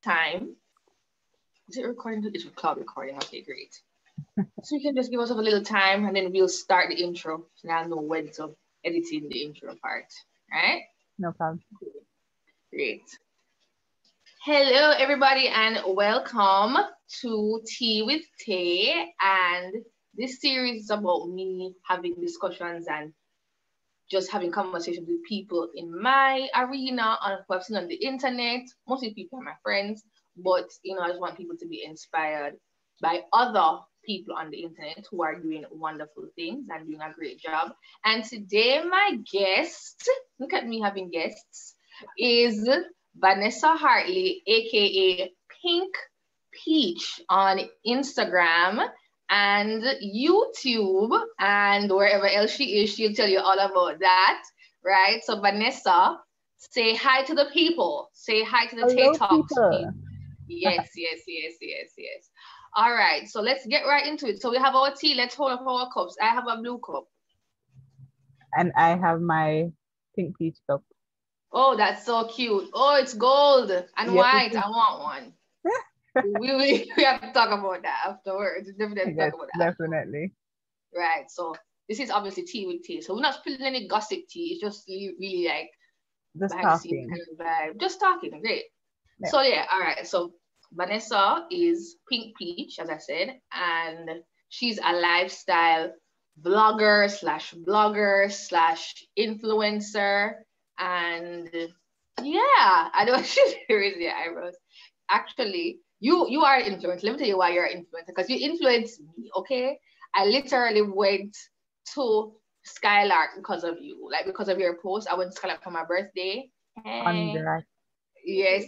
time. Is it recording? It's cloud recording. Okay, great. So you can just give us a little time and then we'll start the intro. So now I'll know when to edit in the intro part. Right? No problem. Great. Hello, everybody, and welcome to Tea with Tay. And this series is about me having discussions and just having conversations with people in my arena on what I've seen on the internet. Mostly people are my friends, but I just want people to be inspired by other people on the internet who are doing wonderful things and doing a great job. And today, my guest, look at me having guests, is Vanessa Hartley, aka Pink Peach on Instagram and YouTube and wherever else she is. She'll tell you all about that, right? So Vanessa, say hi to the people. Say hi to the Tay Hello, Talks people. people. Yes. All right, so let's get right into it. So we have our tea. Let's hold up our cups. I have a blue cup. And I have my pink peach cup. Oh, that's so cute. Oh, it's gold and white. I want one. we have to talk about that afterwards. Definitely Yes, talk about that. definitely. Right. So this is obviously tea with tea. So we're not spilling any gossip tea. It's just really like Just behind the scenes talking. kind of vibe. Just talking. Great. Yeah. So yeah, all right. So Vanessa is Pink Peach, as I said, and she's a lifestyle vlogger slash blogger slash influencer. And yeah, I don't she's raising your eyebrows. Actually, you are an influencer. Let me tell you why you're an influencer. Because you influenced me, okay? I literally went to Skylark because of you. Like because of your post. I went to Skylark for my birthday. Hey. Congrats. Yes,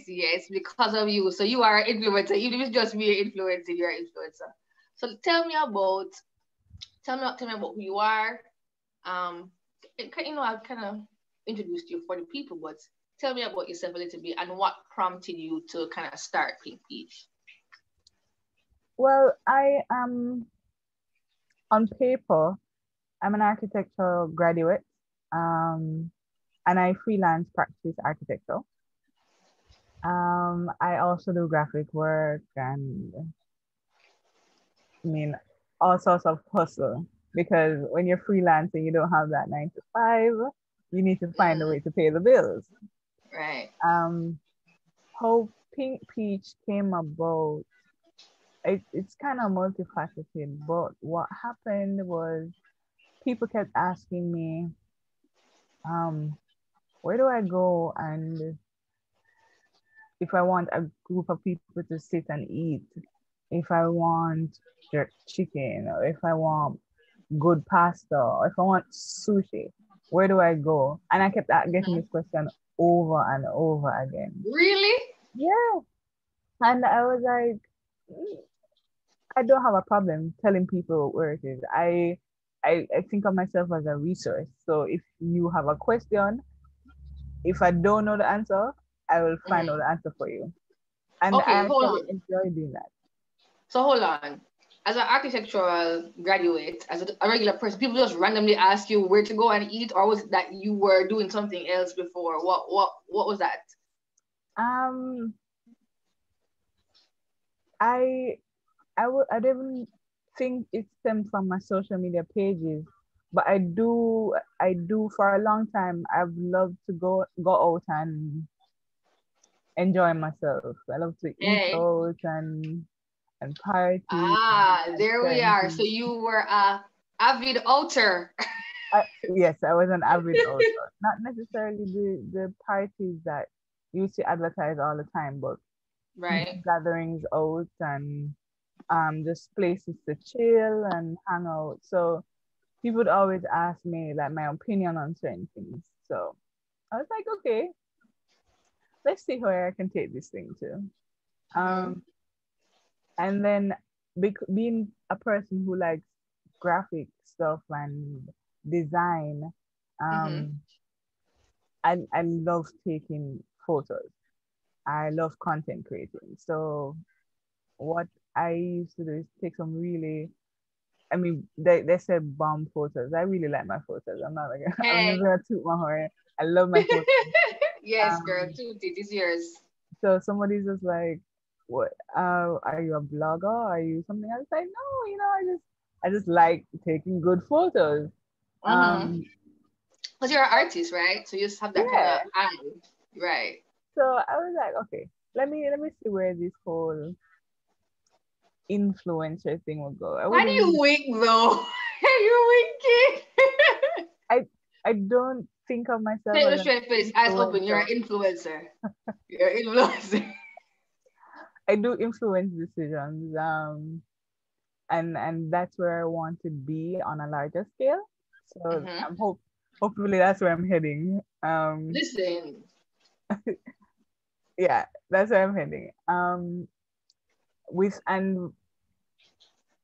because of you. So you are an influencer. Even if it's just me influencing, you're an influencer. So tell me about who you are. I've kind of introduced you for the people, but tell me about yourself a little bit and what prompted you to kind of start Pink Peach. Well, I am on paper, I'm an architectural graduate. And I freelance practice architecture. I also do graphic work and all sorts of hustle, because when you're freelancing, you don't have that 9 to 5. You need to find a way to pay the bills. Right. How Pink Peach came about, it's kind of multifaceted, but what happened was people kept asking me, where do I go? And if I want a group of people to sit and eat, if I want jerk chicken, or if I want good pasta, or if I want sushi, where do I go? And I kept getting this question over and over again. Really? Yeah. And I was like, I don't have a problem telling people where it is. I think of myself as a resource. So if you have a question, if I don't know the answer, I will find out the answer for you. And Okay, I hold actually on. enjoy doing that. So hold on. As an architectural graduate, as a regular person, people just randomly ask you where to go and eat, or was it that you were doing something else before? What was that? I don't think it stemmed from my social media pages, but I do for a long time. I've loved to go out and enjoy myself. I love to eat Hey. out and party. There we are. So you were a avid outer. Yes, I was an avid outer. Not necessarily the parties that you see advertised all the time, but right. gatherings out and just places to chill and hang out. So people would always ask me like my opinion on certain things. So I was like, okay, let's see where I can take this thing to. And then being a person who likes graphic stuff and design, I love taking photos. I love content creating. So what I used to do is take some really, they said bomb photos. I really like my photos. I'm not like, I'm just gonna toot my horn. I love my photos. Yes, girl, toot it is yours. So somebody's just like, what, are you a blogger? Are you something? I was like, no, I just like taking good photos. Mm-hmm. Um, Because you're an artist, right? So you just have that kind of yeah. eye, right? So I was like, okay, let me see where this whole influencer thing will go. I Why was do you really wink though? You're winking. I I don't think of myself Say it as an straight face, eyes open. You're influencer. an influencer. You're an influencer. I do influence decisions. And that's where I want to be on a larger scale. So Mm-hmm. hopefully that's where I'm heading. Listen. Yeah, that's where I'm heading. With and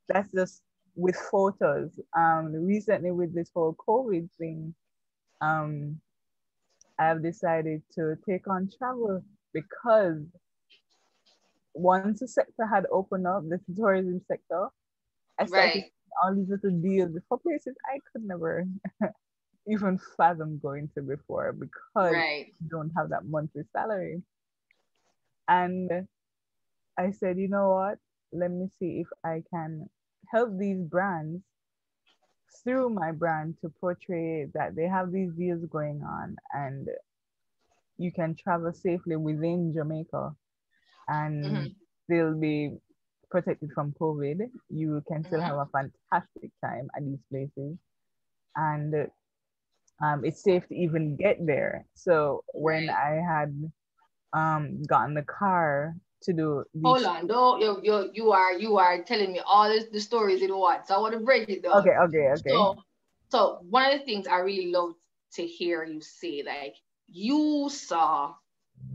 that's just with photos. Recently with this whole COVID thing, um, I've decided to take on travel because once the sector had opened up, the tourism sector, I started Right. seeing all these little deals for places I could never even fathom going to before because Right. you don't have that monthly salary. And I said, you know what? Let me see if I can help these brands through my brand to portray that they have these deals going on and you can travel safely within Jamaica and Mm-hmm. still be protected from COVID. You can still have Mm-hmm. a fantastic time at these places. And it's safe to even get there. So when Right. I had gotten the car to do Hold these. on, though. You are telling me all the stories in one. So I want to break it down. Okay, okay, okay. So one of the things I really love to hear you say, like you saw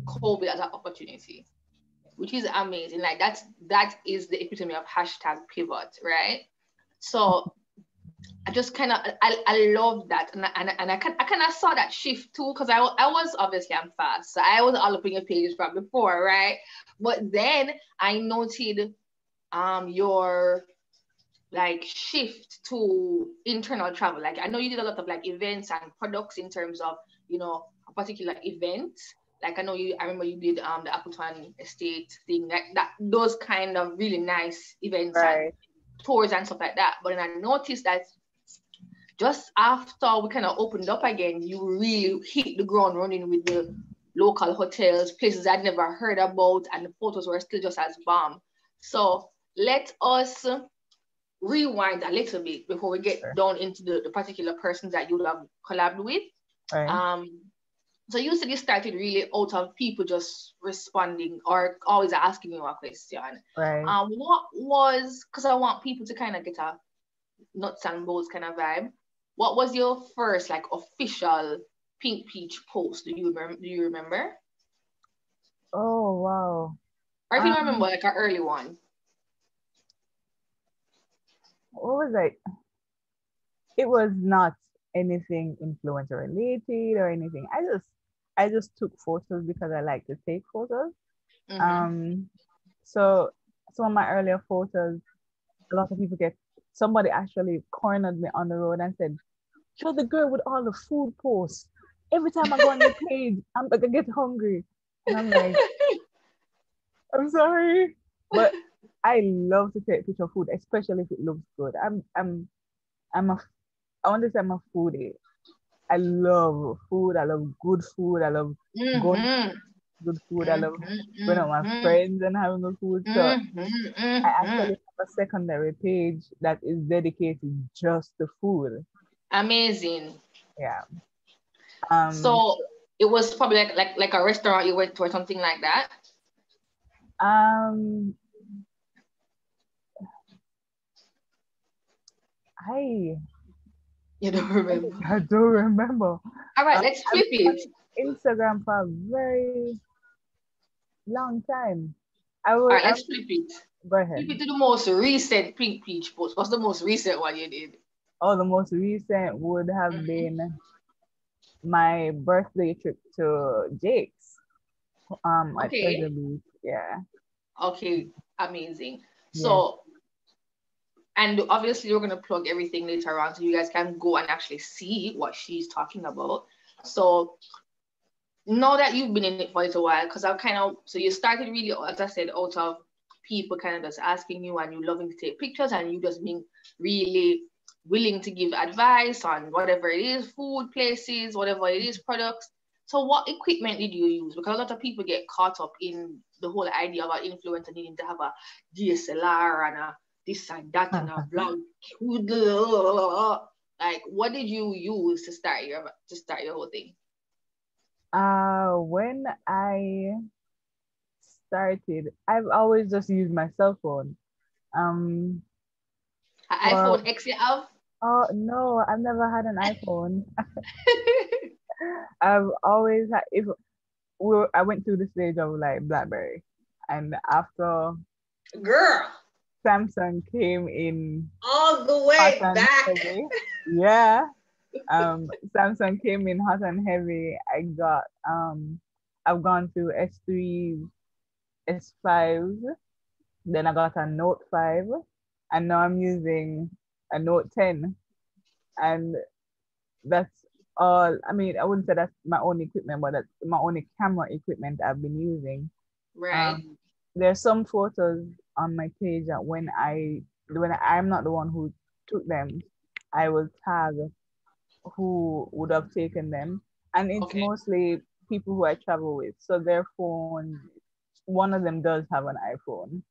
COVID as an opportunity, which is amazing. Like that is the epitome of hashtag pivot, right? So I just kind of I love that, and I kind of saw that shift too, because I was obviously I'm fast, so I was all up in your pages from before, right? But then I noted your like shift to internal travel. Like I know you did a lot of like events and products in terms of a particular event. Like I remember you did the Appleton Estate thing, like that, those kind of really nice events and Right, tours and stuff like that. But then I noticed that just after we kind of opened up again, you really hit the ground running with the local hotels, places I'd never heard about, and the photos were still just as bomb. So let us rewind a little bit before we get sure. down into the particular persons that you would have collabed with. Right, Um, so you said you started really out of people just responding or always asking you a question. right. What was, because I want people to kind of get a nuts and bolts kind of vibe. What was your first like official Pink Peach post? Do you remember? Oh wow. Or if you don't remember Um, like an early one. what was I? It was not anything influencer related or anything. I just took photos because I like to take photos. Mm-hmm. Um, so some of my earlier photos, a lot of people get. Somebody actually cornered me on the road and said, "You're the girl with all the food posts. Every time I go on your page, I get hungry." And I'm like, I'm sorry, but I love to take picture of food, especially if it looks good. I'm a I want to say I'm a foodie. I love food. I love good food. I love going to Mm-hmm. good food. I love going out with my Mm-hmm. friends and having good food. So Mm-hmm. I Mm-hmm. actually have a secondary page that is dedicated just to food. Amazing. Yeah. Um. So it was probably like a restaurant you went to or something like that. Um. I You don't remember. I don't remember. All right, let's I've flip been it. on Instagram for a very long time. All right, I let's flip it. go Flip ahead. it to the most recent Pink Peach post. What's the most recent one you did? Oh, the most recent would have Mhm. been my birthday trip to Jake's at Treasure Okay. Beach. Yeah. Okay. Amazing. Yes. So, and obviously, we're gonna plug everything later on, so you guys can go and actually see what she's talking about. So, Now that you've been in it for a little while, because I've kind of, so you started really, as I said, out of people kind of just asking you and you loving to take pictures and you just being really willing to give advice on whatever it is, food, places, whatever it is, products. So what equipment did you use? Because a lot of people get caught up in the whole idea about influencer needing to have a DSLR and a this and that and a vlog. Like, what did you use to start your whole thing? When I started, I've always just used my cell phone. Um, An well, iPhone X you have? oh no, I've never had an iPhone. I've always had, if I went through the stage of like BlackBerry, and after Girl, Samsung came in all the hot way and back. heavy, yeah, Samsung came in hot and heavy. I've gone through S3s, S5s, then I got a Note 5, and now I'm using a Note 10, and that's all. I mean, I wouldn't say that's my own equipment, but that's my only camera equipment I've been using. Right. Um, there's some photos on my page that when I'm not the one who took them, I will tag who would have taken them, and it's Okay. mostly people who I travel with. So their phone, one of them does have an iPhone,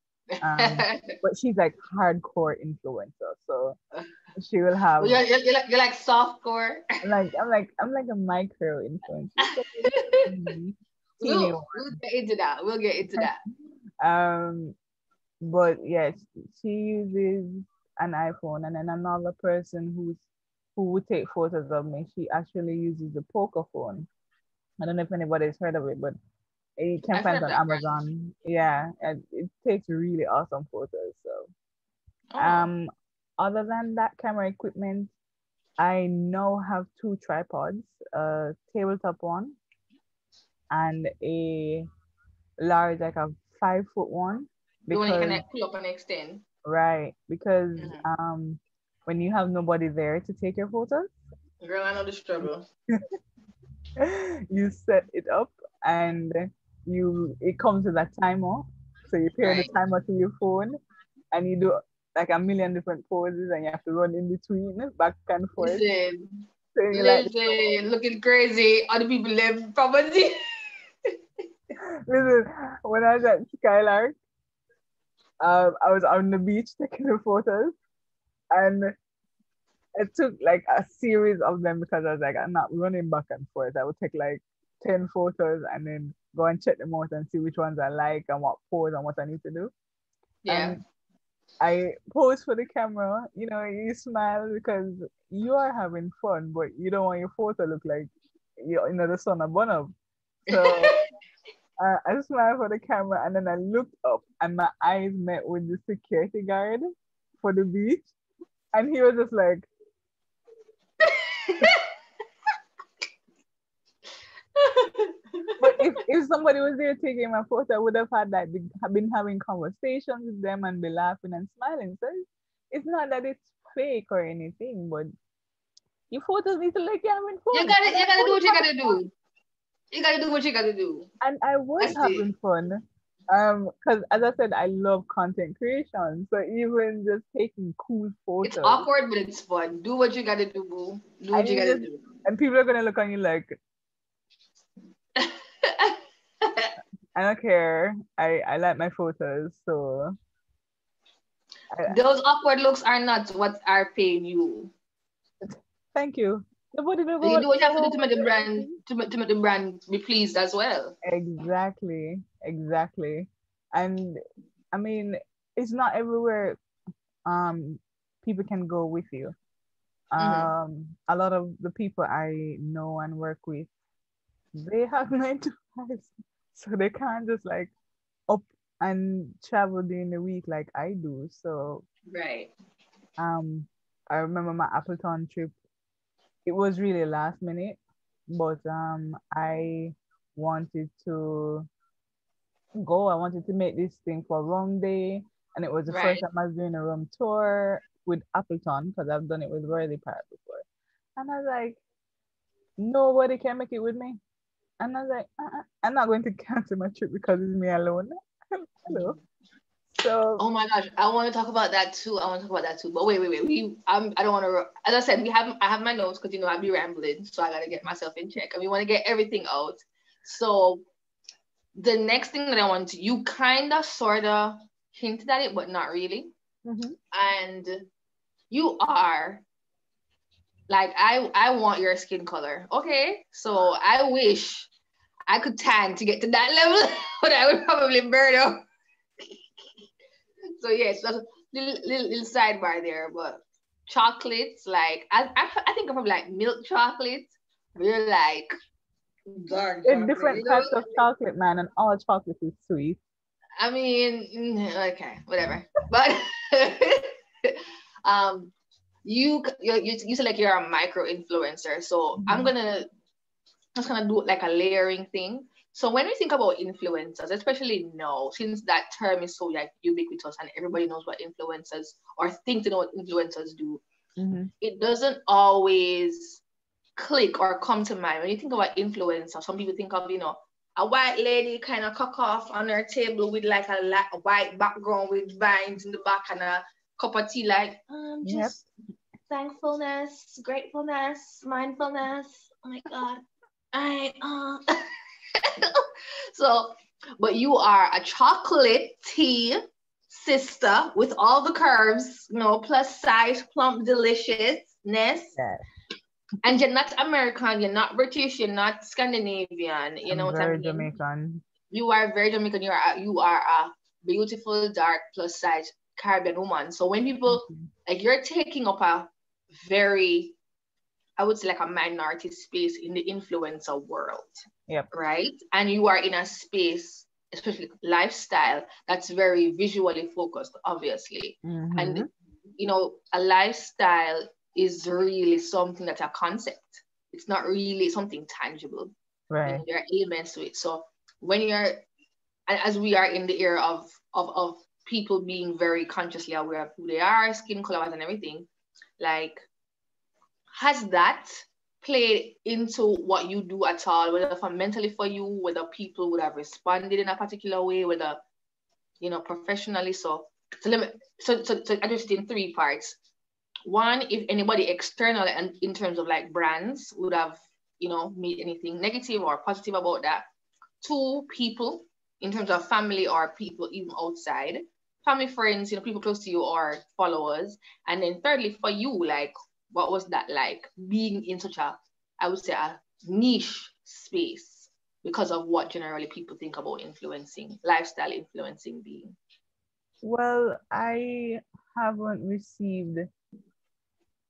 um, but she's like hardcore influencer, so she will Well, have you're like softcore. I'm like a micro influencer, so teeny, teeny We'll get into that. We'll get into one. that. But yes, she uses an iPhone, and then another person who would take photos of me, she actually uses the poker phone. I don't know if anybody's heard of it, but you can I've find it heard on that brand. Amazon. Yeah, and it takes really awesome photos. So, Oh, other than that camera equipment, I now have two tripods, a tabletop one and a large, like a 5 foot one, the one you can because like pull up and extend. right, because Mhm. when you have nobody there to take your photos, Girl, I know the struggle. you set it up, and it comes with a timer. So you pair the Right. timer to your phone, and you do like a million different poses, and you have to run in between back and forth. Listen, So you like listen, looking crazy. Other people live property. listen, when I was at Skylark, I was on the beach taking the photos, and it took like a series of them because I was like, I'm not running back and forth. I would take like 10 photos and then go and check them out and see which ones I like and what pose and what I need to do. Yeah. And I pose for the camera, you smile because you are having fun, but you don't want your photo look like the sun a bun up. So I smiled for the camera, and then I looked up and my eyes met with the security guard for the beach. And he was just like, but if somebody was there taking my photo, I would have had like been having conversations with them and be laughing and smiling. So it's not that it's fake or anything, but your photos need to look like you're having fun. And You I gotta do was what you having gotta fun. do. You gotta do what you gotta do. And I was That's it. having fun. Because as I said, I love content creation. So even just taking cool It's photos, awkward, but it's fun. Do what you gotta do, boo. Do what and you you gotta just do. and people are gonna look on you like, I don't care. I like my photos, so I, Those awkward looks are not what are paying you. thank you. Nobody So you do what you have to never do to want make the you brand anything. to make the brand be pleased as well. Exactly, exactly. And I mean, it's not everywhere um people can go with you. Hmm. A lot of the people I know and work with, they have 9 to 5s, so they can't just like up and travel during the week like I do. So Right. um I remember my Appleton trip. It was really last minute, but I wanted to go. I wanted to make this thing for rum day, and it was the first Right. time I was doing a rum tour with Appleton because I've done it with Worthy Park before. And I was like, nobody can make it with me. And I was like, I'm not going to cancel my trip because it's me alone. Hello. So Oh my gosh, I want to talk about that too. I want to talk about that too. But wait. I don't want to. As I said, I have my notes because I'll be rambling, so I gotta get myself in check, and we want to get everything out. So the next thing that I want to, you kind of sort of hinted at it, but not really. mhm. And you are like, I want your skin color. Okay, so I wish I could tan to get to that level, but I would probably burn up. So yes, that's a little sidebar there. But chocolates, like I think of probably like milk chocolate. We're like dark There's chocolate, different types of chocolate, man, and all chocolate is sweet. I mean, okay, whatever. But um, you said like you're a micro influencer, so Mhm. just gonna do like a layering thing. So when we think about influencers, especially now, since that term is so like ubiquitous and everybody knows what influencers or think to know what influencers do, Mhm. it doesn't always click or come to mind. When you think about influencer, some people think of, a white lady kind of cock off on her table with like a white background with vines in the back and a cup of tea, like, Yep. just thankfulness, gratefulness, mindfulness. Oh my God. I so, but you are a chocolate tea sister with all the curves, plus size, plump deliciousness. Yeah. And you're not American, you're not British, you're not Scandinavian. You know I'm what I very mean? Jamaican. You are very Jamaican. You are a beautiful, dark, plus size Caribbean woman. So when people Mhm. like you're taking up a very, I would say like a minority space in the influencer world, Yep. right? And you are in a space, especially lifestyle, that's very visually focused, obviously. And Mhm. a lifestyle is really something that's a concept. It's not really something tangible. Right. There are elements to it. So when as we are in the era of people being very consciously aware of who they are, skin colors and everything, like, has that played into what you do at all, whether for mentally for you, whether people would have responded in a particular way, whether professionally? So let me so address it in three parts. One, if anybody external and in terms of like brands would have made anything negative or positive about that. Two, people in terms of family or people even outside, family, friends, people close to you or followers. And then thirdly, for you, like, what was that like being in such a, I would say, a niche space because of what generally people think about influencing, lifestyle influencing being? Well, I haven't received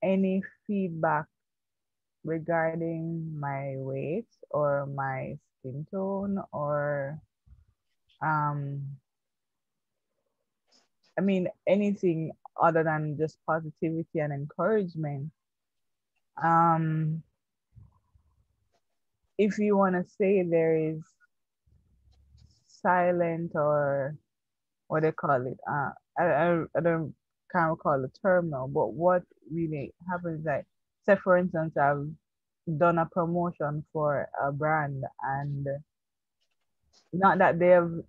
any feedback regarding my weight or my skin tone or um I mean anything other than just positivity and encouragement. Um if you want to say there is silent or what they call it, I don't can't recall the term now, but what really happens is that, say for instance, I've done a promotion for a brand and not that they've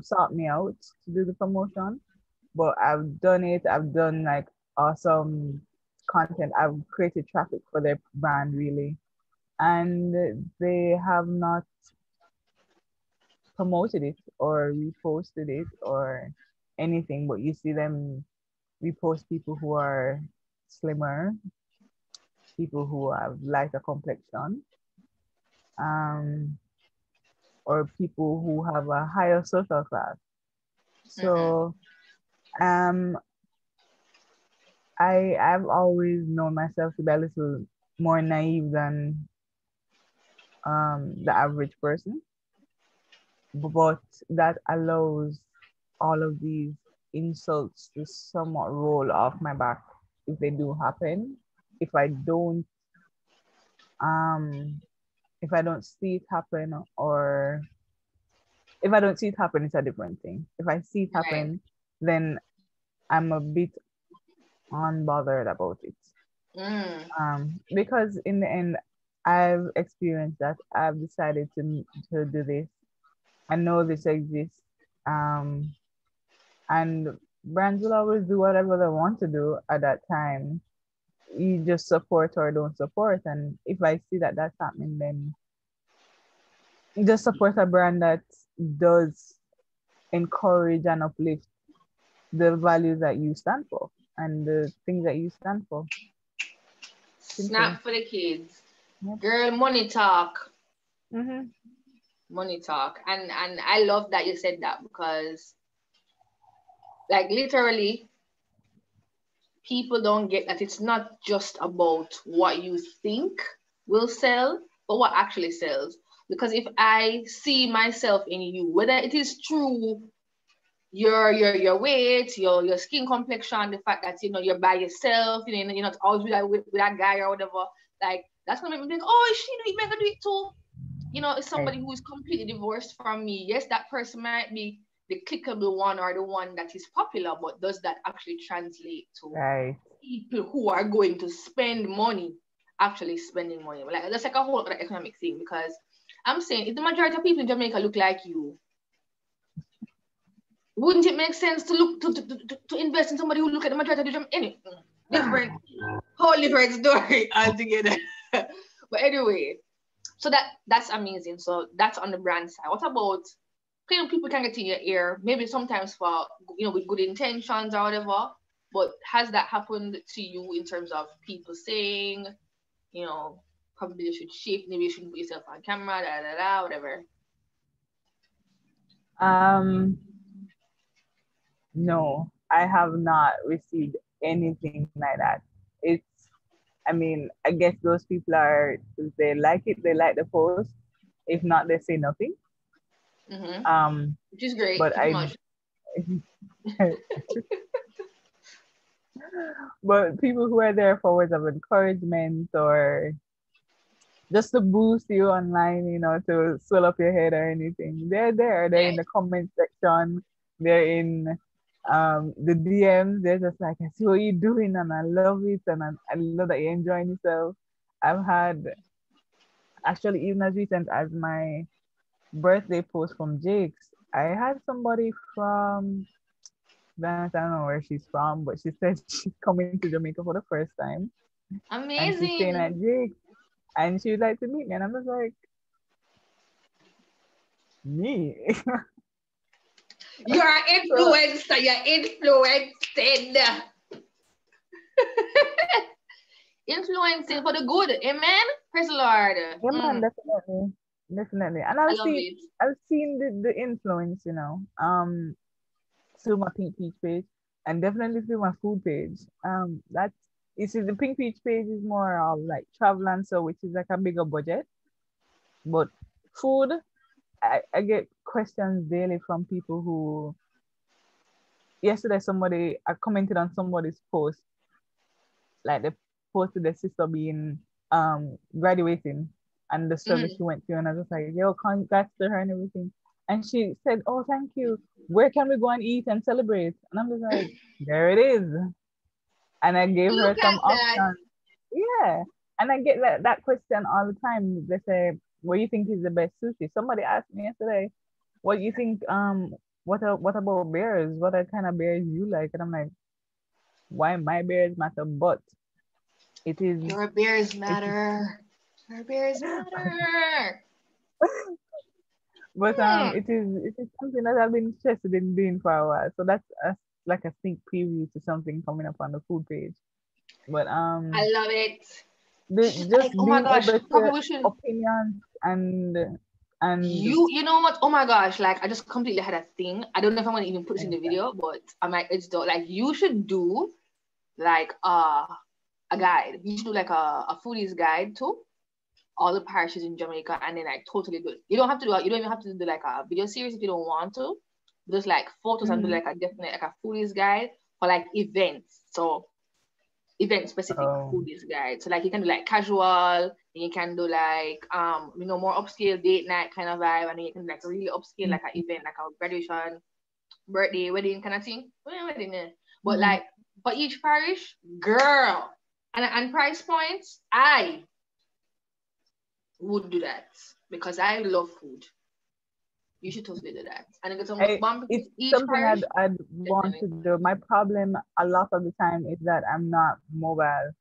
sought me out to do the promotion, but I've done it. I've done like awesome content. I've created traffic for their brand really, and they have not promoted it or reposted it or anything. But you see them repost people who are slimmer, people who have lighter complexion, um, or people who have a higher social class. Mm-hmm. So um, I've always known myself to be a little more naive than the average person, but that allows all of these insults to somewhat roll off my back if they do happen. If I don't um if I don't see it happen, or if I don't see it happen, it's a different thing. If I see it Right. happen, then I'm a bit unbothered about it. Mm. Because in the end, I've experienced that. I've decided to do this. I know this exists. Um, and brands will always do whatever they want to do at that time. You just support or don't support. And if I see that that's happening, then just support a brand that does encourage and uplift the values that you stand for and the things that you stand for. Simple. Snap for the kids. Yep. Girl, money talk. Mm-hmm. Money talk. And I love that you said that because like literally people don't get that it's not just about what you think will sell, but what actually sells. Because if I see myself in you, whether it is true your weight, your skin complexion, the fact that you're by yourself, you're not always with that guy or whatever, like that's gonna make me think, oh, is she gonna do it too? It's Right. somebody who is completely divorced from me. Yes, that person might be the clickable one or the one that is popular, but does that actually translate to Right. people who are going to spend money actually spending money? Like that's like a whole other economic thing because I'm saying if the majority of people in Jamaica look like you, wouldn't it make sense to look to invest in somebody who look at the majority of the Jamaica? Different, whole different story altogether. But anyway, so that's amazing. So that's on the brand side. What about people can get in your ear, maybe sometimes for with good intentions or whatever. But has that happened to you in terms of people saying, you know, probably you should shift, maybe you shouldn't put yourself on camera, whatever. Um, no, I have not received anything like that. It's, I mean, I guess those people are, if they like it, they like the post. If not, they say nothing. Mm-hmm. Um, Which is great, but pretty I, much. but people who are there for words of encouragement or just to boost you online, to swell up your head or anything. They're there. They're in Right. the comment section. They're in the DMs. They're just like, I see what you're doing and I love it and I love that you're enjoying yourself. I've had actually even as recent as my birthday post from Jake's, I had somebody from I don't know where she's from, but she said she's coming to Jamaica for the first time and she's staying Amazing. at Jake's and she would like to meet me. And I was like, me? You're So influencer. You're influencing. Influencing for the good. Amen. Praise the Lord. yeah, man, Mm, definitely, definitely. And I love it. I've seen the influence, through my Pink Peach page, and definitely through my food page. That's you see, the Pink Peach page is more of like travel and so, which is like a bigger budget, but food. I get questions daily from people who yesterday somebody I commented on somebody's post like they posted their sister being graduating and the service Mm. she went to, and I was like, yo, congrats to her and everything. And she said, oh, thank you. Where can we go and eat and celebrate? And I'm just like, there it is. And I gave Look her some at that. options. Yeah. And I get that question all the time. They say, what do you think is the best sushi? Somebody asked me yesterday, what do you think, what about bears? What are kind of bears you like? And I'm like, why my bears matter? But it is Your bears it is matter. Your bears matter. but Hmm. it is something that I've been interested in doing for a while. So that's like a sneak preview to something coming up on the food page. But I love it. just Like, oh my being gosh, able probably to we should. opinions and You know what? Oh my gosh, like I just completely had a thing. I don't know if I'm gonna even put this in the okay. video, but I might. It's like you should do like a guide. You should do like a foodies guide too. All the parishes in Jamaica, and then like totally do it. You don't have to do. You don't even have to do like a video series if you don't want to. Just like photos and do Mm-hmm. like a definite like a foodies guide for like events. So event specific Oh. foodies guide. So like you can do like casual, and you can do like more upscale date night kind of vibe, and then you can like really upscale like an event like a graduation, birthday, wedding kind of thing. Well, wedding, yeah. But Mm-hmm. like for each parish, girl, and price points, I would do that because I love food. You should totally do that. And get some mukbang It's each something parish. I'd want to Definitely. do. My problem a lot of the time is that I'm not mobile.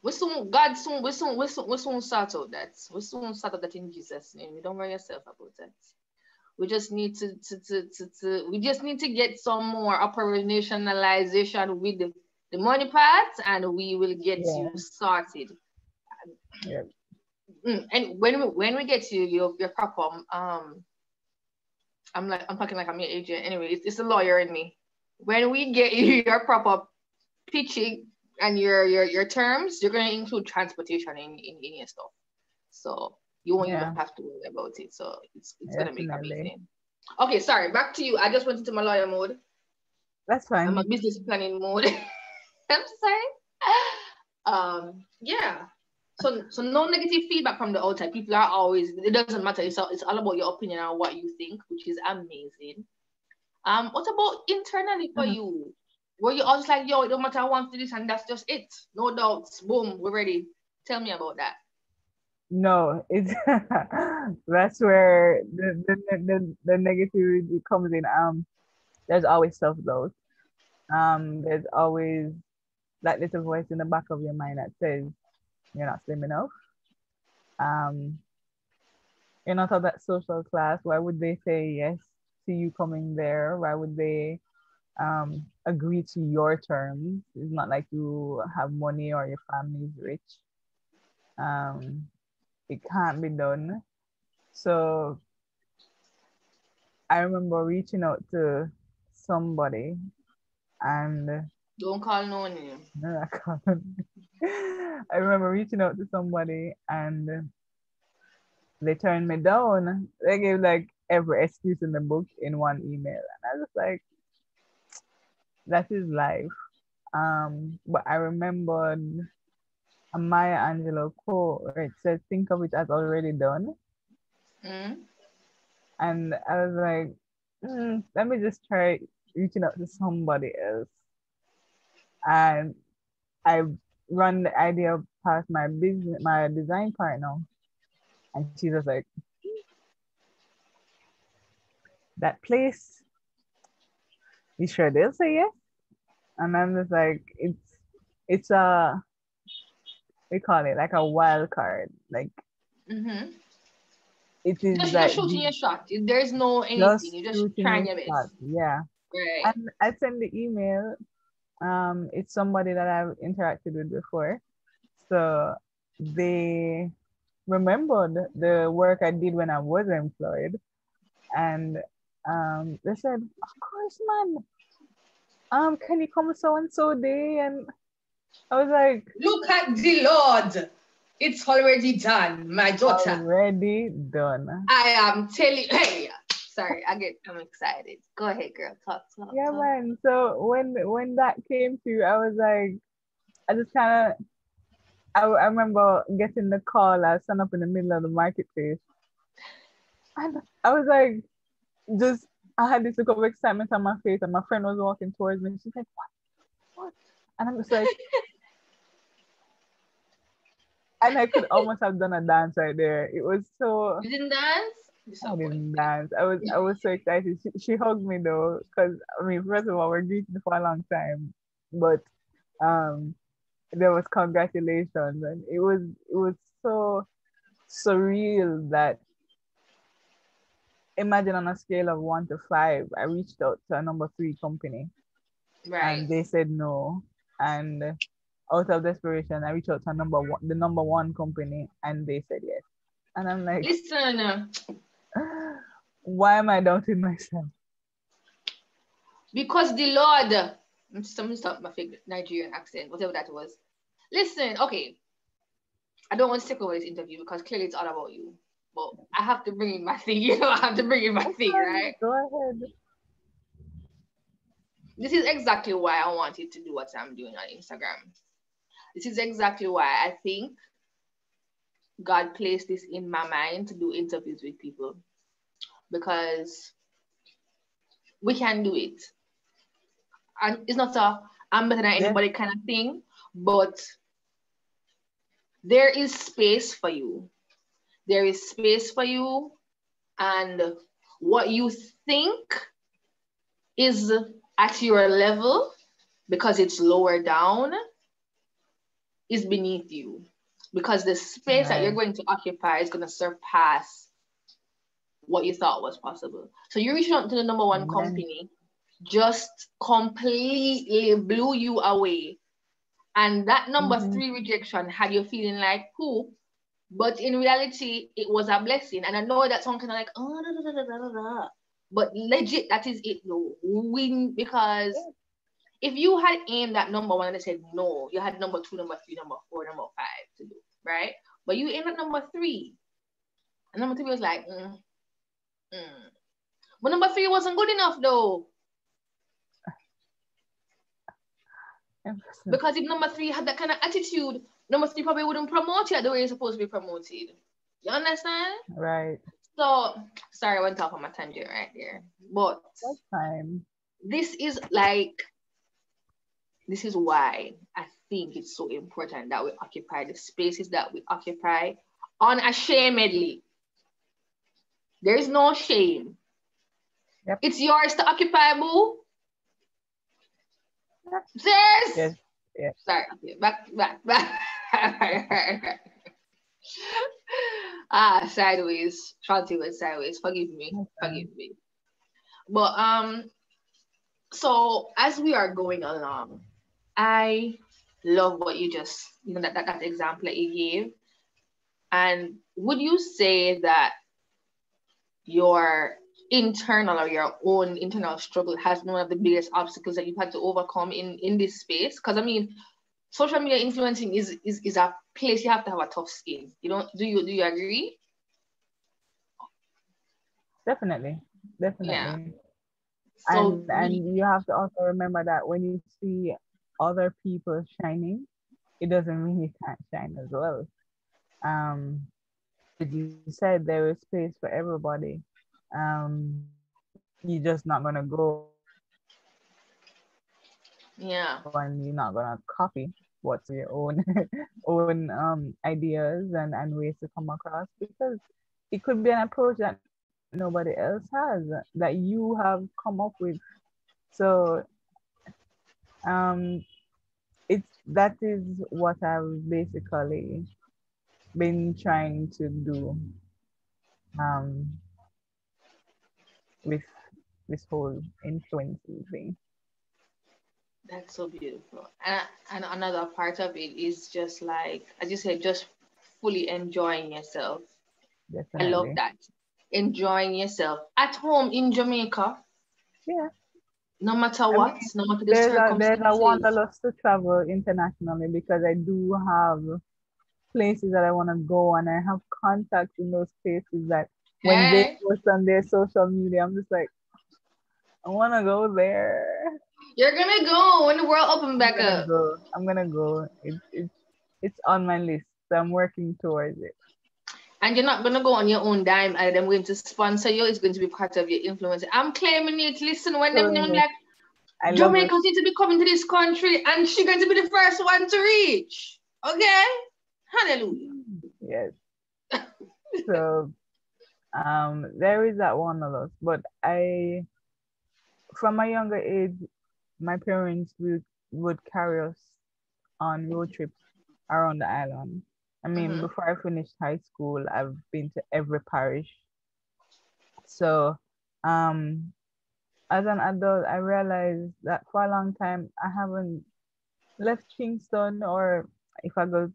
We soon sort out that. We soon sort out that in Jesus' name. You don't worry yourself about that. We just need to we just need to get some more operationalization with the money part and we will get Yeah, you started. yeah. And when we get you your proper I'm talking like I'm your agent. Anyway, it's a lawyer in me. When we get you your proper pitching and your terms, you're gonna include transportation in your stuff. So you won't even Yeah, have to worry about it. So it's gonna be definitely. amazing. Okay, sorry, back to you. I just went into my lawyer mode. That's I'm a fine. business planning mode. I'm sorry. Yeah. So no negative feedback from the outside. People are always it doesn't matter. It's all about your opinion and what you think, which is amazing. What about internally for Mhm. you? Were you always like, yo, it don't matter, I want to do this and that's just it? No doubts. Boom, we're ready. Tell me about that. No, it's that's where the negativity comes in. There's always self-doubt. There's always that little voice in the back of your mind that says you're not slim enough. Um, you're not of that social class. Why would they say yes to you coming there? Why would they agree to your terms? It's not like you have money or your family's rich. Um, it can't be done. So I remember reaching out to somebody and Don't call no name. no, I can't. I remember reaching out to somebody and they turned me down. They gave like every excuse in the book in one email. And I was like, that is life. But I remembered a Maya Angelou quote where it said, think of it as already done. Mm? And I was like, let me just try reaching out to somebody else. And I run the idea past my design partner. And she was like, that place, you sure they'll say yes? And I'm just like, it's a, we call it like a wild card. Like Mm-hmm. it is Just like shooting your shot. There's no anything. just You're just shooting trying your your shot. best. Yeah. Right. And I send the email. It's somebody that I've interacted with before. So they remembered the work I did when I was employed. And they said, of course, man. Can you come so and so day? And I was like, Look at the Lord. It's already done, my daughter. already done. I am telling hey, sorry, I'm excited. Go ahead, girl. Talk, Yeah, talk. man. So when that came through, I was like, I just kind of, I remember getting the call. I stand up in the middle of the marketplace, and I was like, just I had this look of excitement on my face, and my friend was walking towards me. She's like, what? And I'm just like, and I could almost have done a dance right there. It was so. You didn't dance? I didn't Disappointing. dance. I was so excited. She hugged me though, because I mean, first of all, we're greeting for a long time, but um, there was congratulations, and it was so surreal that imagine on a scale of 1 to 5, I reached out to a number 3 company, Right. and they said no, and out of desperation, I reached out to the number 1 company, and they said yes, and I'm like, Listen, why am I doubting myself? because the Lord, I'm stop my fake Nigerian accent, whatever that was. Listen, okay, I don't want to take away this interview because clearly it's all about you. But I have to bring in my thing, I have to bring in my thing, right? Go ahead. This is exactly why I wanted to do what I'm doing on Instagram. This is exactly why I think God placed this in my mind to do interviews with people because we can do it. And it's not a I'm better than Yeah, anybody kind of thing, but there is space for you. there is space for you, and what you think is at your level because it's lower down is beneath you, because the space that you're Right. going to occupy is going to surpass what you thought was possible. So you reaching out to the number one Amen. company just completely blew you away. And that number Mm-hmm. three rejection had you feeling like who, but in reality, it was a blessing. And I know that sound kind of like, oh, da, da, da, da, da, da. But legit, that is it though. Win, because if you had aimed at number one and they said no, you had number two, number three, number four, number five to do, right? But you aimed at number three. And number three was like, mm. But number three wasn't good enough though. Interesting. Because if number three had that kind of attitude, number three probably wouldn't promote you the way you're supposed to be promoted. You understand? Right. So, sorry, I went off on my tangent right there. But That's fine. this is like, this is why I think it's so important that we occupy the spaces that we occupy unashamedly. There is no shame. Yep. It's yours to occupy, boo. Yep. Sis! Yes. Yes. Sorry, okay, back. Sideways. Shanti went sideways. Forgive me. Okay. Forgive me. But so as we are going along, I love what you just, that example that you gave. And would you say that your internal or your own internal struggle has been one of the biggest obstacles that you've had to overcome in this space? Because I mean, social media influencing is a place you have to have a tough skin. You don't do you agree? Definitely. Yeah. Definitely. So And you have to also remember that when you see other people shining, it doesn't mean you can't shine as well. Um, as you said, there is space for everybody. You're just not gonna go and you're not gonna copy what's yeah, your own own ideas and ways to come across, because it could be an approach that nobody else has, that you have come up with. So um it's that is what I've basically been trying to do um with this whole influencing thing. that's so beautiful. And another part of it is just like, as you said, just fully enjoying yourself. I love Definitely. that. Enjoying yourself at home in Jamaica, Yeah. no matter I what, mean, no matter the there's a circumstances. wanderlust to travel internationally, because I do have places that I want to go, and I have contacts in those places that when they Hey, post on their social media, I'm just like, I want to go there. you're gonna go when the world open I'm back gonna up. go. I'm gonna go. It's on my list. So I'm working towards it. And you're not gonna go on your own dime and I'm going to sponsor you. It's going to be part of your influence. I'm claiming it. Listen, when them Claim it. like I love it. Jamaicans need to be coming to this country and she's going to be the first one to reach. Okay? Hallelujah. Yes. So there is that one of us, but I from a younger age, my parents would carry us on road trips around the island. I mean, Mm-hmm. before I finished high school, I've been to every parish. So, um, as an adult, I realized that for a long time I haven't left Kingston, or if I go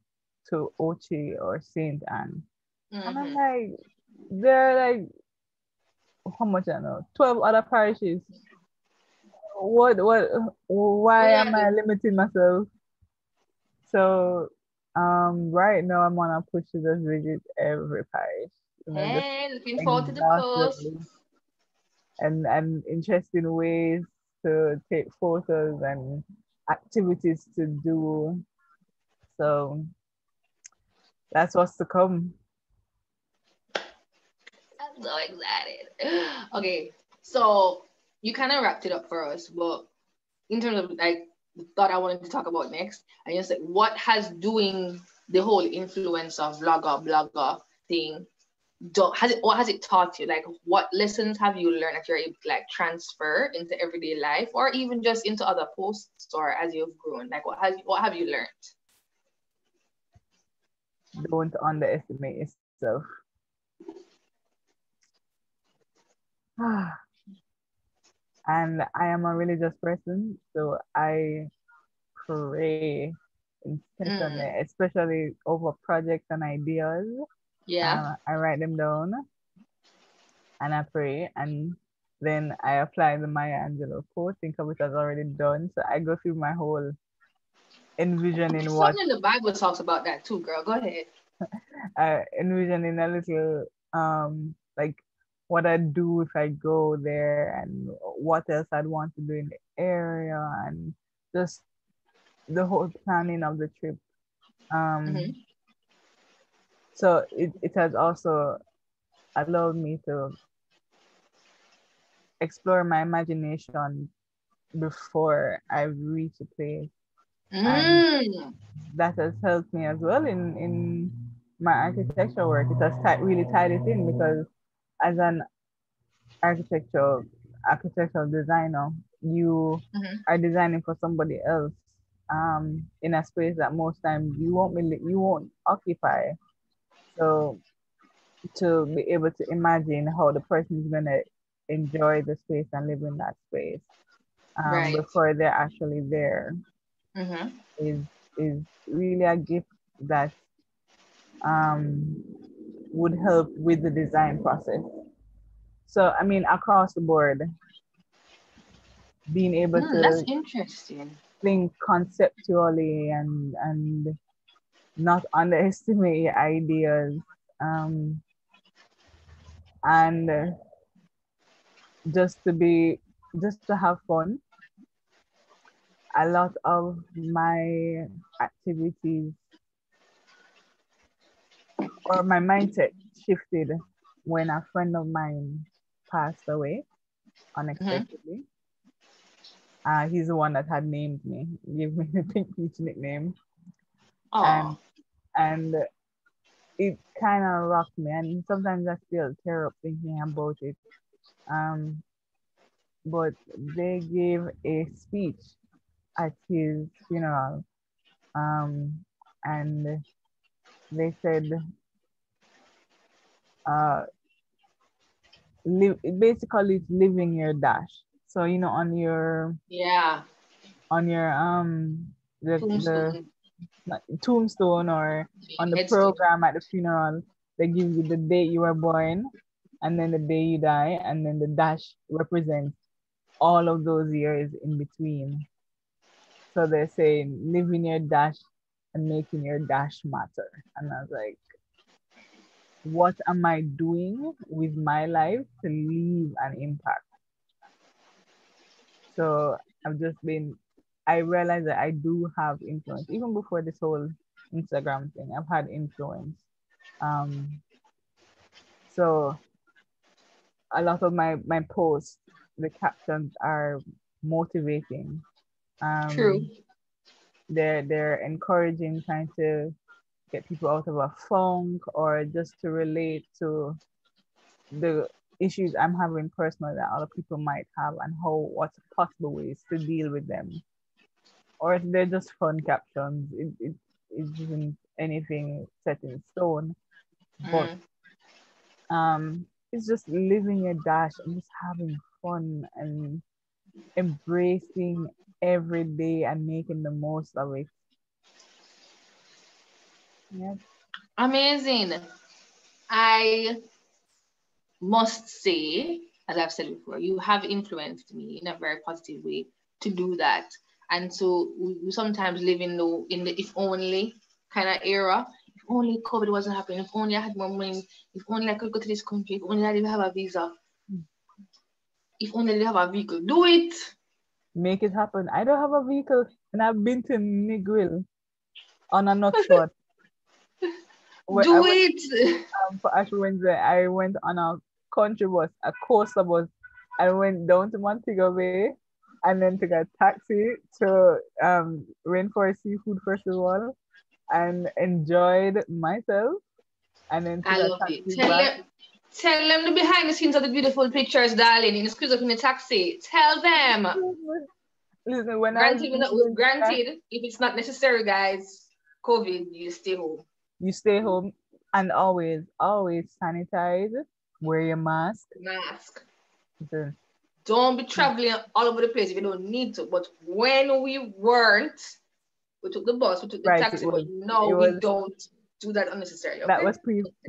to Ochi or Saint Anne, and I'm Mm-hmm. like, there are like how much I know, 12 other parishes. What? What Why you am gonna I do? limiting myself? So, right now I'm on a push to just visit every parish, just Hey, looking forward to the post. exhaustively, and interesting ways to take photos and activities to do. So that's what's to come. I'm so excited. Okay, so you kind of wrapped it up for us, but in terms of like the thought I wanted to talk about next, I just said what has doing the whole influence of vlogger blogger thing. what has it taught you? Like, what lessons have you learned that you're able to like transfer into everyday life, or even just into other posts, or as you've grown? Like, what have you learned? Don't underestimate yourself. And I am a religious person, so I pray incessantly, Mm, especially over projects and ideas. yeah. I write them down and I pray, and then I apply the Maya Angelou quote, think of it as already done. So I go through my whole envisioning There's what something in the Bible talks about that too, girl. Go ahead. envisioning a little like what I'd do if I go there and what else I'd want to do in the area and just the whole planning of the trip. Um, Mm-hmm. so it has also allowed me to explore my imagination before I reach a place, and Mm, that has helped me as well in my architecture work. It has really tied it in because as an architectural designer, you mm-hmm. are designing for somebody else in a space that most times you won't occupy. So to be able to imagine how the person is gonna enjoy the space and live in that space Right. before they're actually there Mm-hmm. is is really a gift that um, would help with the design process. So I mean, across the board, being able Mm, that's to interesting. think conceptually and not underestimate your ideas, um, and just to be just to have fun. A lot of my activities or my mindset shifted when a friend of mine passed away Mm-hmm. unexpectedly. He's the one that had named me, gave me the Pink Peach nickname, Oh, and and it kind of rocked me. And sometimes I still tear up thinking about it. Um, but they gave a speech at his funeral, um, and they said, uh, live basically it's living your dash. So yeah. on your the Tombstone, tombstone or on the headstone. program at the funeral, they give you the date you were born and then the day you die, and then the dash represents all of those years in between. So they're saying living your dash and making your dash matter. And I was like, what am I doing with my life to leave an impact? So I've just been, I realized that I do have influence. Even before this whole Instagram thing, I've had influence. Um, so a lot of my posts, the captions are motivating. True. Um, they're encouraging, trying to get people out of a funk or just to relate to the issues I'm having personally that other people might have and how what's possible ways to deal with them. Or if they're just fun captions, it isn't anything set in stone. But Mm. it's just living your dash and just having fun and embracing every day and making the most of it. Yeah. Amazing. I must say, as I've said before, you have influenced me in a very positive way to do that. And so we sometimes live in the if only kind of era. If only COVID wasn't happening, if only I had more money, if only I could go to this country, if only I didn't have a visa, if only I didn't have a vehicle. Do it. Make it happen. I don't have a vehicle and I've been to Negril on a nut short. Where I Do went it. for Ash Wednesday, I went on a country bus, a coaster bus. I went down to Montego Bay and then took a taxi to Rainforest Seafood Festival and enjoyed myself. and then took I a love it. taxi back. Tell them the behind the scenes of the beautiful pictures, darling. In the squeeze up in the taxi. Tell them. Listen, when I was Granted, doing that, granted, if it's not necessary, guys, COVID, you stay home. you stay home and always sanitize, wear your mask. Mask. Listen, Don't be traveling all over the place if you don't need to. But when we weren't, we took the bus, we took the right, taxi, but it no, we was don't do that unnecessarily, that okay? was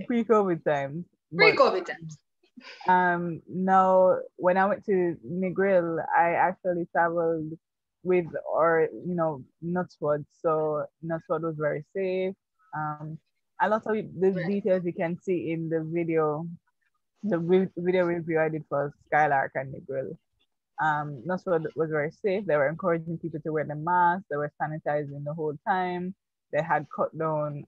pre-COVID times. But Pre-COVID times. now when I went to Negril, I actually traveled with or Nutswood. So Nutswood was very safe. A lot of the Right. details you can see in the video review I did for Skylark and Negril. Nutswood was very safe. They were encouraging people to wear the mask. They were sanitizing the whole time. They had cut down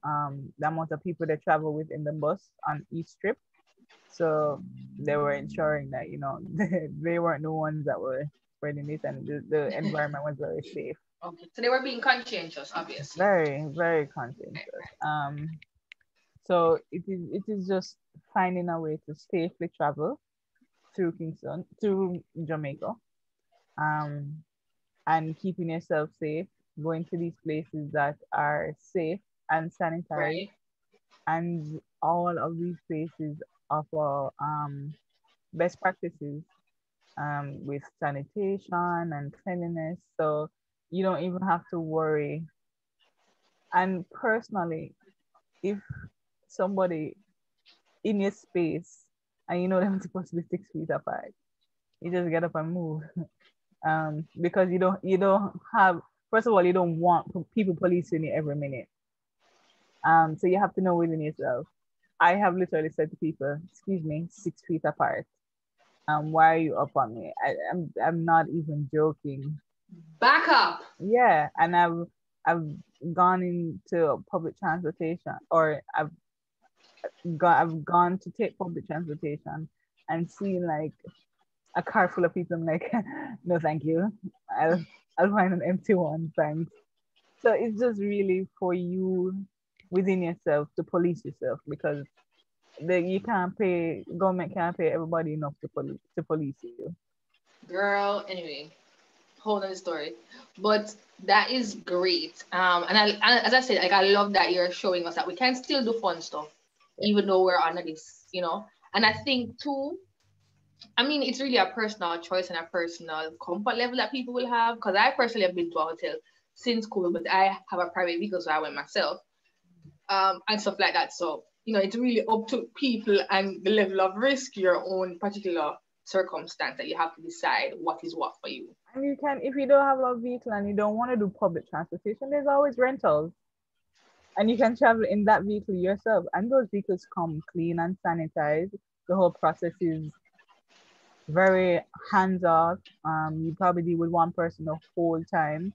the amount of people they travel with in the bus on each trip. So they were ensuring that, they weren't the ones that were spreading it, and the environment was very safe. Okay. So they were being conscientious, obviously. Very, very conscientious. So it is just finding a way to safely travel through Kingston, through Jamaica, um, and keeping yourself safe, going to these places that are safe and sanitized, Right. and all of these places offer best practices with sanitation and cleanliness. So you don't even have to worry. And personally, if somebody in your space and you know they're supposed to be 6 feet apart, you just get up and move. Because you don't have, first of all, you don't want people policing you every minute. So you have to know within yourself. I have literally said to people, excuse me, 6 feet apart. Why are you up on me? I'm not even joking. Back up. Yeah, and I've gone into public transportation, or I've gone to take public transportation and seen like a car full of people. I'm like, no, thank you. I'll I'll find an empty one, thanks. So it's just really for you within yourself to police yourself, because you can't pay, government can't pay everybody enough to police you. Girl, anyway, hold on the story. But that is great. And as I said, like I love that you're showing us that we can still do fun stuff, Yeah. even though we're under this. And I think too, I mean, it's really a personal choice and a personal comfort level that people will have. Because I personally have been to a hotel since COVID, but I have a private vehicle, so I went myself, and stuff like that. So, it's really up to people and the level of risk, your own particular circumstance that you have to decide what is what for you. And you can, if you don't have a vehicle and you don't want to do public transportation, there's always rentals. And you can travel in that vehicle yourself. And those vehicles come clean and sanitized. The whole process is very hands off. You probably deal with one person the whole time.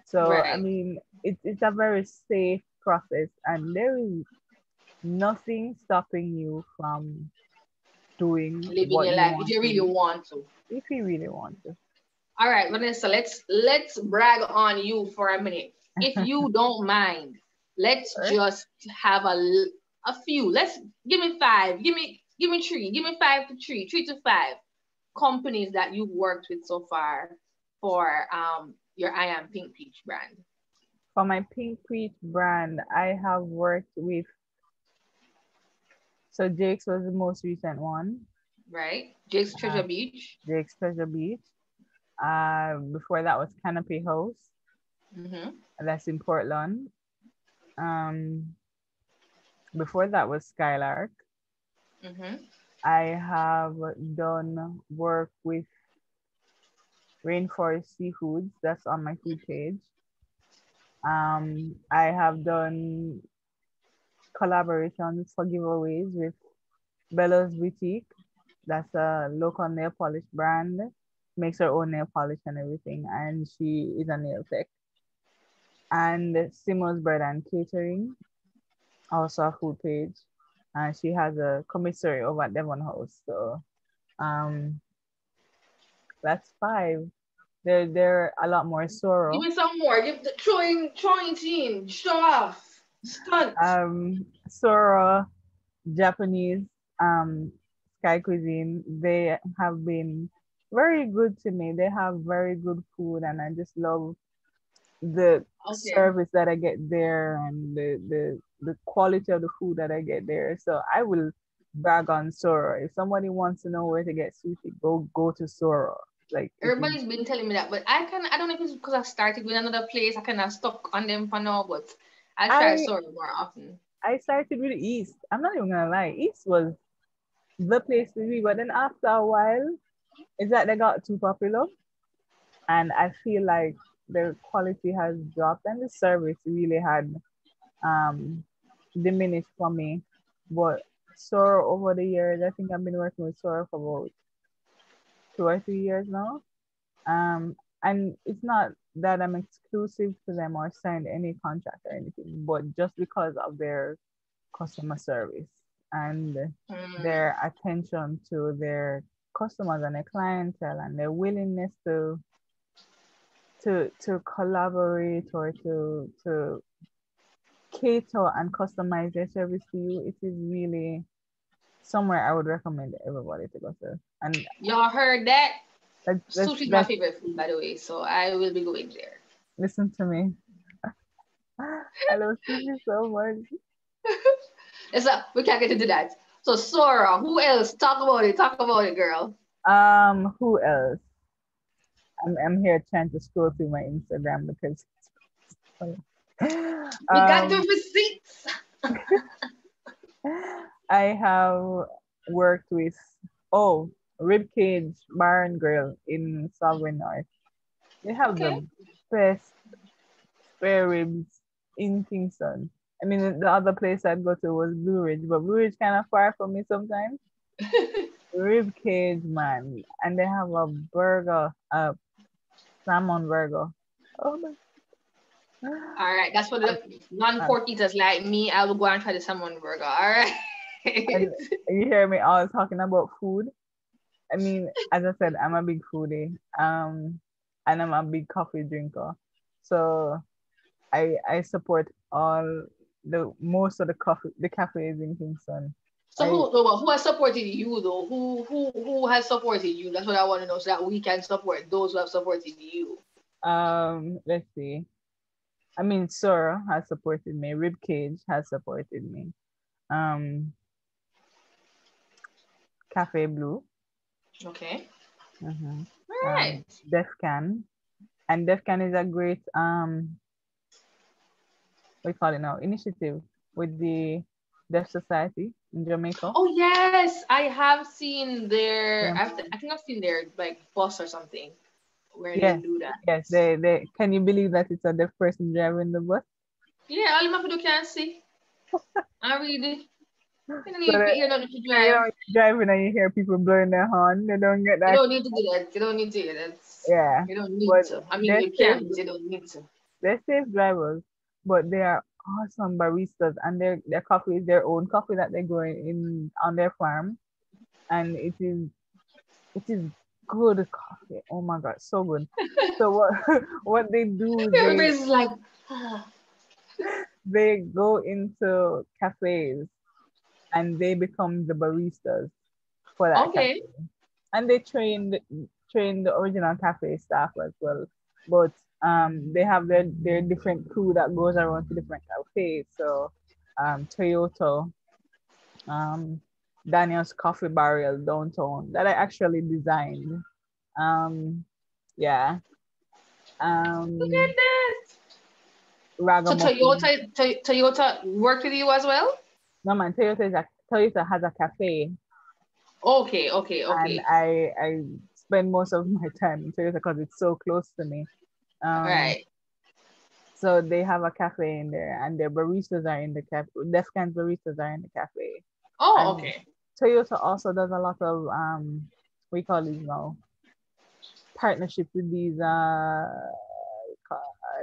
So, I Right. mean, it's a very safe process, and there is nothing stopping you from doing Living what your you life if want you to really do want to. if you really want to. All right, Vanessa, let's brag on you for a minute. If you don't mind, let's Sure. just have a few. Let's give me five. Give me three. Give me five to three to five companies that you've worked with so far for your I Am Pink Peach brand. For my Pink Peach brand, I have worked with, so Jake's was the most recent one. Right? Jake's Uh, Treasure Beach. Jake's Treasure Beach. Before that was Canopy House. Mm-hmm. That's in Portland. Um, Before that was Skylark. Mm-hmm. I have done work with Rainforest Seafoods. That's on my food page. I have done collaborations for giveaways with Bella's Boutique. That's a local nail polish brand. Makes her own nail polish and everything, and she is a nail tech. And Simo's Bread and Catering, also a food page, and she has a commissary over at Devon House. So um, that's five. There are a lot more. Give Soro. me some more. Give the throwing it in. Show off. Stunt. Soro. Japanese um Sky Cuisine, they have been very good to me. They have very good food, and I just love the Okay. service that I get there and the quality of the food that I get there. So I will brag on Soro. If somebody wants to know where to get sushi, go to Soro. Like it is. Everybody's been telling me that, but I don't know if it's because I started with another place. I kind of stuck on them for now, but I try I Sora more often. I started with East. I'm not even gonna lie. East was the place to be, but then after a while, it's like they got too popular, and I feel like the quality has dropped and the service really had um diminished for me. But Sora over the years, I think I've been working with Sora for about 2 or 3 years now. And it's not that I'm exclusive to them or signed any contract or anything, but just because of their customer service and Mm. their attention to their customers and their clientele and their willingness to collaborate or to cater and customize their service to you, it is really somewhere I would recommend everybody to go to. And Y'all heard that? let's Sushi is my let's favorite food, by the way, so I will be going there. listen to me. I love sushi so much. It's we can't get into that. So Sora, who else? Talk about it. Talk about it, girl. Who else? I'm here trying to scroll through my Instagram because We got the um receipts. I have worked with Ribcage Bar and Grill in Sovereign North. They have Okay. the best spare ribs in Kingston. I mean, the other place I'd go to was Blue Ridge, but Blue Ridge kind of far from me sometimes. Ribcage, man, and they have a burger, a salmon burger. Oh my! All right, that's for Um, the um, non-pork eaters like me. I will go and try the salmon burger. All right. and you hear me always talking about food. I mean, as I said, I'm a big foodie, and I'm a big coffee drinker. So I support all the most of the cafes in Kingston. So I who has supported you though? Who has supported you? That's what I want to know, so that we can support those who have supported you. let's see. I mean, Sora has supported me. Ribcage has supported me. Um, Cafe Blue. Okay. Mm-hmm. All right. Defcan, and Defcan is a great we call it now initiative with the Deaf Society in Jamaica. Oh yes, I have seen their. Yeah. I think I've seen their like bus or something where they Yes, do that. yes. They can you believe that it's a deaf person driving the bus? Yeah, all you have to do can see. I really. You don't So need that, you don't need to you drive. know, driving and you hear people blowing their horn, they don't get You that. don't need to do that. You don't need to do that. Yeah, You don't need but to. I mean, they're you safe. can, but you don't need to. They're safe drivers, but they are awesome baristas, and their coffee is their own coffee that they grow in on their farm, and it is good coffee. Oh my god, so good. So what what they do, Everybody's like, ah, they go into cafes and they become the baristas for that okay. cafe, and they train the original cafe staff as well. But they have their different crew that goes around to different cafes. So Toyota, um, Daniel's Coffee Barrel downtown that I actually designed. Um, yeah. Look at Um, that. So Ragamuffin. Toyota worked with you as well? No man, Toyota has a cafe, Okay, okay, and okay. I spend most of my time in Toyota because it's so close to me. All Um, right. so they have a cafe in there, and their baristas are in the cafe. Defcan's baristas are in the cafe, Oh, and okay. Toyota also does a lot of we call these now partnership with these I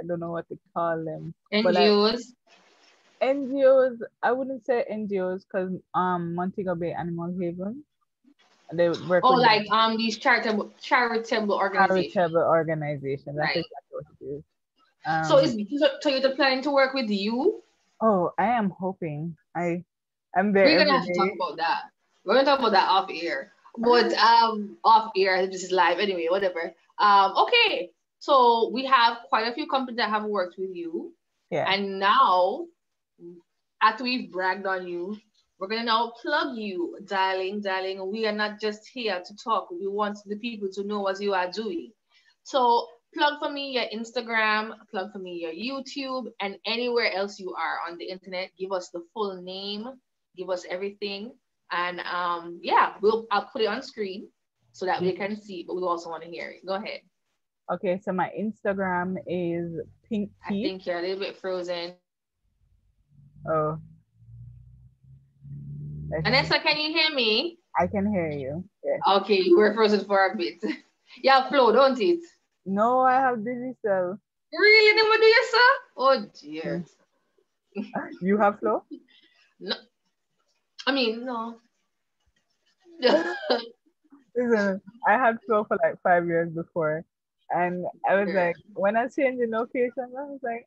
don't know what to call them, but like NGOs. NGOs. I wouldn't say NGOs because Montego Bay Animal Haven, they work Oh, with like them. these charitable organizations. Charitable organization. That's Right. exactly what it is. So is Um, Toyota planning to work with you? oh, I am hoping. I I'm there We're gonna every have to talk day. about that. We're gonna talk about that off air. But off air, this is live anyway, whatever. Okay. So we have quite a few companies that have worked with you. Yeah. And now, after we've bragged on you, we're gonna now plug you, darling, darling. We are not just here to talk. We want the people to know what you are doing. So plug for me your Instagram, plug for me your YouTube, and anywhere else you are on the internet. Give us the full name, give us everything, and yeah, I'll put it on screen so that we Mhm. can see, but we also want to hear it. Go ahead. Okay, so my Instagram is Pink I Peach. think you're a little bit frozen. Oh, let's see. Vanessa, can you hear me? I can hear you. Yes. Okay, you were frozen for a bit. Yeah, flow, don't it? No, I have digital. Really, never do you, sir? Oh Hmm. dear. You have flow? No, I mean no. Listen, I had flow for like 5 years before. And I was Girl. like, when I changed the location, I was like,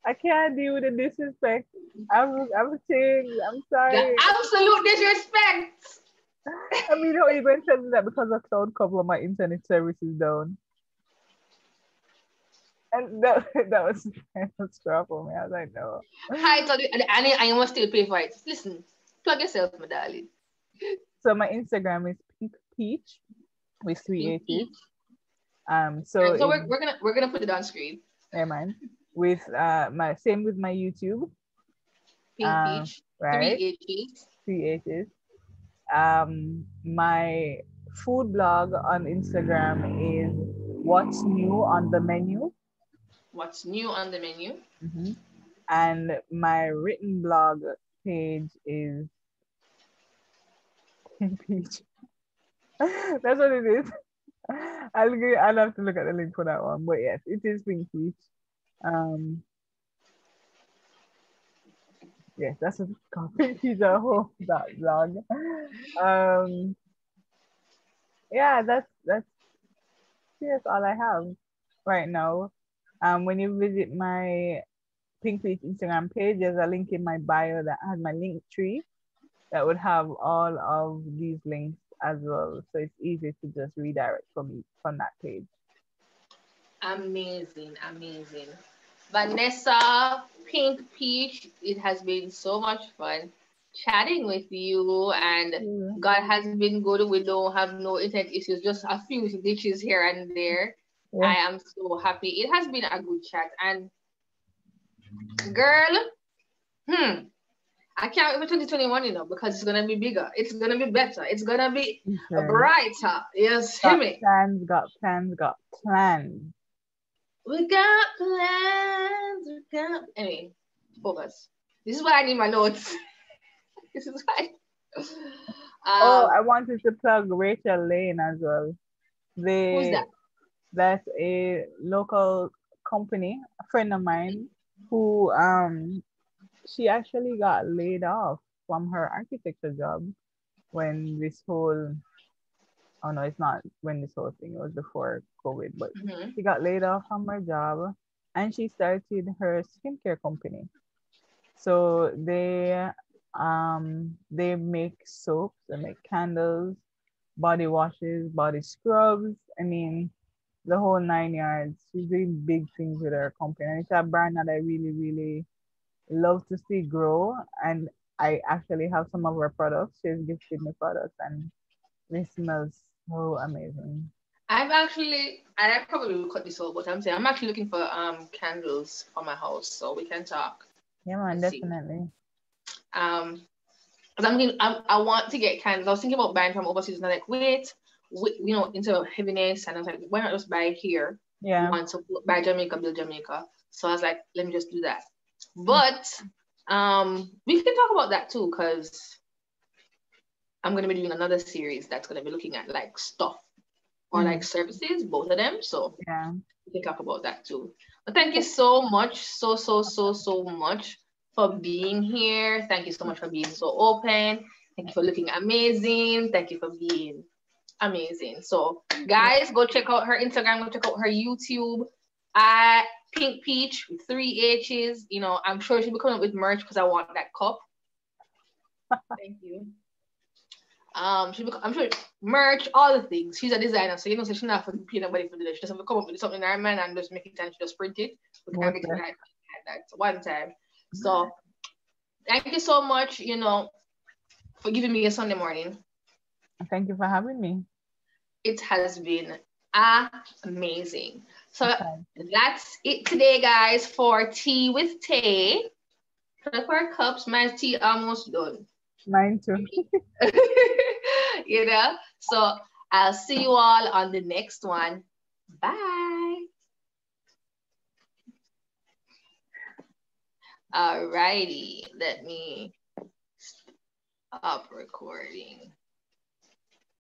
I can't deal with the disrespect. I'm changed. I'm The sorry. absolute disrespect. I mean, how are you going to tell me that because of cloud cover, my internet service is down? And that, that was kind of straw for me. I was like, no. Hi, told you, and you must still pay for it. Listen, plug yourself, my darling. So my Instagram is Pink Peach with three Pink H's. peach. So Right, so in we're gonna put it on screen. never mind. With my same with my YouTube. Pink peach, Right, 3 H's. three H's. My food blog on Instagram is What's New on the Menu. What's new on the menu? Mhm. And my written blog page is Pink Peach. That's what it is. I'll have to look at the link for that one. But yes, it is Pink Peach. Um, yes, that's what it's called. Pink Peach home that blog. Um, yeah, that's all I have right now. When you visit my Pink Peach Instagram page, there's a link in my bio that has my link tree that would have all of these links as well. So it's easy to just redirect from that page. Amazing, amazing. Vanessa, Pink Peach, it has been so much fun chatting with you, and Yeah. God has been good. We don't have no internet issues, just a few glitches here and there. I Yeah. am so happy. It has been a good chat. And girl, hmm, I can't wait for 2021, because it's gonna be bigger. It's gonna be better. It's gonna be Okay. brighter. Yes, hear Got me. plans, got plans, got plans. We got plans. We got. Anyway, focus. This is why I need my notes. This is why. Oh, Um, I wanted to plug Rachel Lane as well. who's They that? That's a local company, a friend of mine, who she actually got laid off from her architecture job when this whole oh no, it's not when this whole thing, it was before COVID, but Hmm. she got laid off from her job and she started her skincare company. So they make soaps, they make candles, body washes, body scrubs. I mean, the whole 9 yards. She's doing big things with her company. And it's a brand that I really, really love to see grow. And I actually have some of her products. She's gifted me products and they smell so amazing. I probably will cut this out, but I'm saying I'm actually looking for candles for my house, so we can talk Yeah, man, and see. definitely. Um, 'Cause I want to get candles. I was thinking about buying from overseas, and I'm like, into heaviness, and I was like, why not just buy here? Yeah. Want to buy Jamaica, build Jamaica. So I was like, let me just do that. But we can talk about that too, because I'm gonna be doing another series that's gonna be looking at like stuff or like Mm, services, both of them. So yeah. we can talk about that too. But thank you so much, so much for being here. Thank you so much for being so open. Thank you for looking amazing. Thank you for being amazing. So, guys, go check out her Instagram, go check out her YouTube at Pink Peach with 3 H's. I'm sure she'll be coming up with merch because I want that cup. Thank you. I'm sure merch, all the things. She's a designer, so so she's not for pay nobody for the She just have to come up with something in her mind and just make it and she just print it. We can Most make it def- like that one time. So thank you so much, for giving me a Sunday morning. Thank you for having me. It has been amazing. So Okay. that's it today, guys, for Tea with Tay. Look our cups. My tea almost done. Mine too. So I'll see you all on the next one. Bye. Alrighty, let me stop recording.